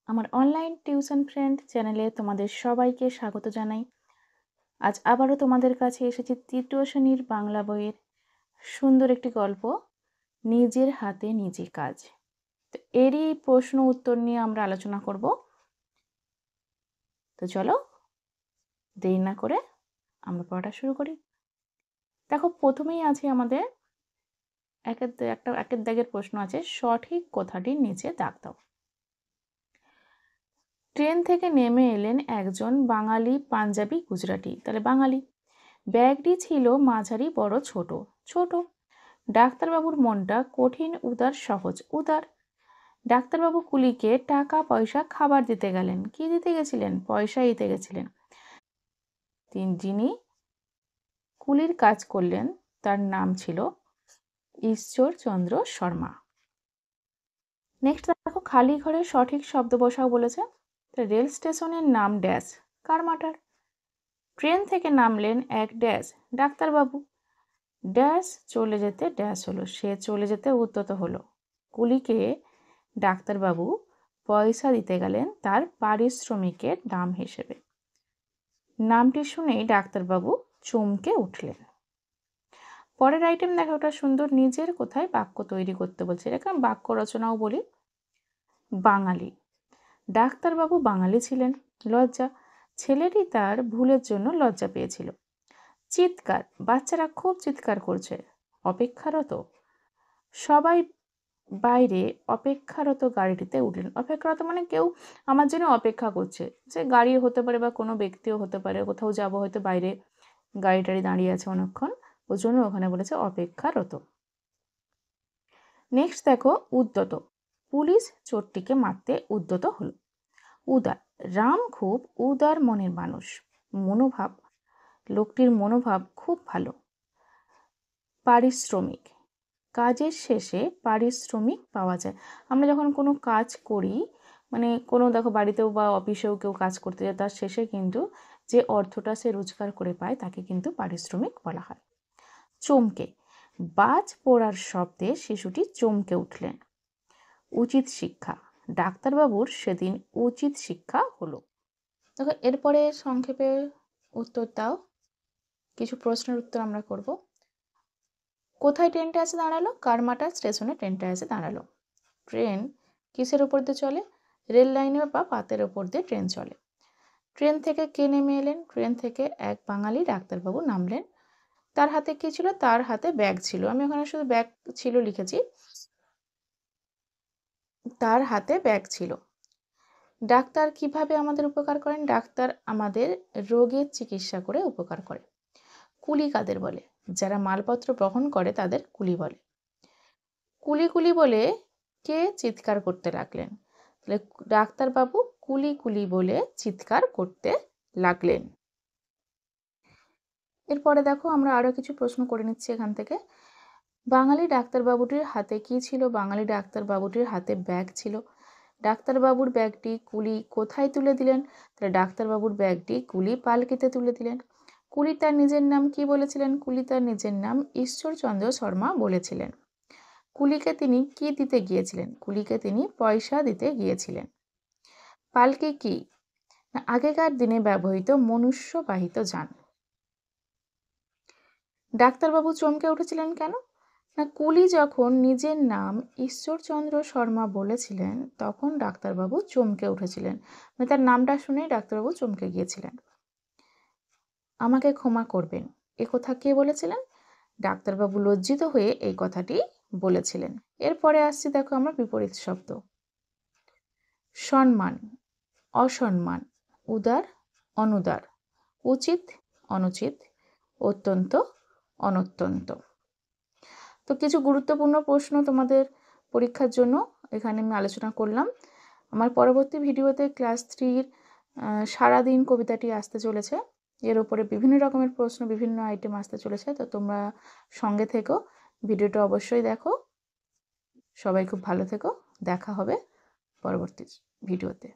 আমার online tuition friend চ্যানেলে তোমাদের সবাইকে স্বাগত জানাই। আজ আবারও তোমাদের কাছে এসেছি তৃতীয় শ্রেণীর বাংলা বইয়ের সুন্দর একটি গল্প, নিজের হাতে নিজে কাজ। তো এরই প্রশ্ন উত্তর নিয়ে আমরা আলোচনা করব। তো চলো দেরি না করে আমরা পড়াটা শুরু করি। দেখো, প্রথমেই আছে আমাদের একের দাগের প্রশ্ন আছে, সঠিক কথাটির নিচে দাগ দাও। ট্রেন থেকে নেমে এলেন একজন বাঙালি পাঞ্জাবি গুজরাটি, তাহলে বাঙালি। ব্যাগটি ছিল মাঝারি বড় ছোট ছোট। ডাক্তারবাবুর মনটা কঠিন উদার সহজ উদার। ডাক্তারবাবু কুলিকে টাকা পয়সা খাবার দিতে গেলেন। কি দিতে গেছিলেন? পয়সা দিতে গেছিলেন। যিনি কুলির কাজ করলেন তার নাম ছিল ঈশ্বরচন্দ্র শর্মা। নেক্সট দেখো, খালি ঘরে সঠিক শব্দ বসাও বলেছে। রেল স্টেশনের নাম ড্যাশ, কারমাটার। ট্রেন থেকে নামলেন এক ড্যাশ, ডাক্তারবাবু। ড্যাশ চলে যেতে ড্যাশ হলো, সে চলে যেতে উদ্যত হলো। কুলিকে ডাক্তারবাবু পয়সা দিতে গেলেন তার পারিশ্রমিকের দাম হিসেবে। নামটি শুনেই ডাক্তারবাবু চমকে উঠলেন। পরের আইটেম দেখো, ওটা সুন্দর। নিজের কোথায় বাক্য তৈরি করতে বলছে, এখানে বাক্য রচনাও বলি। বাঙালি, ডাক্তারবাবু বাঙালি ছিলেন। লজ্জা, ছেলেটি তার ভুলের জন্য লজ্জা পেয়েছিল। চিৎকার, বাচ্চারা খুব চিৎকার করছে। অপেক্ষারত, সবাই বাইরে অপেক্ষারত গাড়িটিতে উঠলেন। অপেক্ষারত মানে কেউ আমার জন্য অপেক্ষা করছে, সে গাড়ি হতে পারে বা কোনো ব্যক্তিও হতে পারে। কোথাও যাব, হয়তো বাইরে গাড়ি টাড়ি দাঁড়িয়ে আছে অনেকক্ষণ, ওই জন্য ওখানে বলেছে অপেক্ষারত। নেক্সট দেখো, উদ্যত, পুলিশ চোরটিকে মারতে উদ্যত হলো। উদার, রাম খুব উদার মনের মানুষ। মনোভাব, লোকটির মনোভাব খুব ভালো। পারিশ্রমিক, কাজের শেষে পারিশ্রমিক পাওয়া যায়। আমরা যখন কোনো কাজ করি, মানে কোনো দেখো বাড়িতেও বা অফিসেও কেউ কাজ করতে যায়, তার শেষে কিন্তু যে অর্থটা সে রোজগার করে পায় তাকে কিন্তু পারিশ্রমিক বলা হয়। চমকে, বাজ পড়ার শব্দে শিশুটি চমকে উঠলেন। উচিত শিক্ষা, ডাক্তারবাবুর সেদিন উচিত শিক্ষা হলো। দেখো, এরপরে সংক্ষেপে উত্তর দাও। কিছু প্রশ্নের উত্তর আমরা করব। কোথায় ট্রেনটা এসে দাঁড়ালো? কারমাটা স্টেশনে ট্রেনটা এসে দাঁড়ালো। ট্রেন কিসের ওপর দিয়ে চলে? রেল লাইনে বা পাতের ওপর দিয়ে ট্রেন চলে। ট্রেন থেকে কে নেমে এলেন? ট্রেন থেকে এক বাঙালি ডাক্তারবাবু নামলেন। তার হাতে কি ছিল? তার হাতে ব্যাগ ছিল। আমি ওখানে শুধু ব্যাগ ছিল লিখেছি, তার হাতে ব্যাগ ছিল। ডাক্তার কিভাবে আমাদের উপকার করেন? ডাক্তার আমাদের রোগের চিকিৎসা করে উপকার করে। কুলি কাদের বলে? যারা মালপত্র বহন করে তাদের কুলি বলে। কুলি কুলি বলে কে চিৎকার করতে লাগলেন? তাহলে ডাক্তারবাবু কুলি কুলি বলে চিৎকার করতে লাগলেন। এরপরে দেখো, আমরা আরো কিছু প্রশ্ন করে নিচ্ছি এখান থেকে। বাঙালি ডাক্তারবাবুটির হাতে কি ছিল? বাঙালি ডাক্তারবাবুটির হাতে ব্যাগ ছিল। ডাক্তারবাবুর ব্যাগটি কুলি কোথায় তুলে দিলেন? তাহলে ডাক্তারবাবুর ব্যাগটি কুলি পালকিতে তুলে দিলেন। কুলি তার নিজের নাম কি বলেছিলেন? কুলি তার নিজের নাম ঈশ্বরচন্দ্র শর্মা বলেছিলেন। কুলিকে তিনি কি দিতে গিয়েছিলেন? কুলিকে তিনি পয়সা দিতে গিয়েছিলেন। পালকি কি? না, আগেকার দিনে ব্যবহৃত মনুষ্যবাহিত যান। ডাক্তারবাবু চমকে উঠেছিলেন কেন? না, কুলি যখন নিজের নাম ঈশ্বরচন্দ্র শর্মা বলেছিলেন তখন ডাক্তারবাবু চমকে উঠেছিলেন, মানে তার নামটা শুনেই ডাক্তারবাবু চমকে গিয়েছিলেন। আমাকে ক্ষমা করবেন, এ কথা কে বলেছিলেন? ডাক্তারবাবু লজ্জিত হয়ে এই কথাটি বলেছিলেন। এরপরে আসছি, দেখো আমরা বিপরীত শব্দ। সম্মান, অসম্মান, উদার, অনুদার, উচিত, অনুচিত, অত্যন্ত, অনত্যন্ত। তো কিছু গুরুত্বপূর্ণ প্রশ্ন তোমাদের পরীক্ষার জন্য এখানে আমি আলোচনা করলাম। আমার পরবর্তী ভিডিওতে ক্লাস 3-র সারাদিন কবিতাটি আসতে চলেছে। এর উপরে বিভিন্ন রকমের প্রশ্ন, বিভিন্ন আইটেম আসতে চলেছে, তো তোমরা সঙ্গে থেকো, ভিডিওটা অবশ্যই দেখো। সবাই খুব ভালো থেকো, দেখা হবে পরবর্তী ভিডিওতে।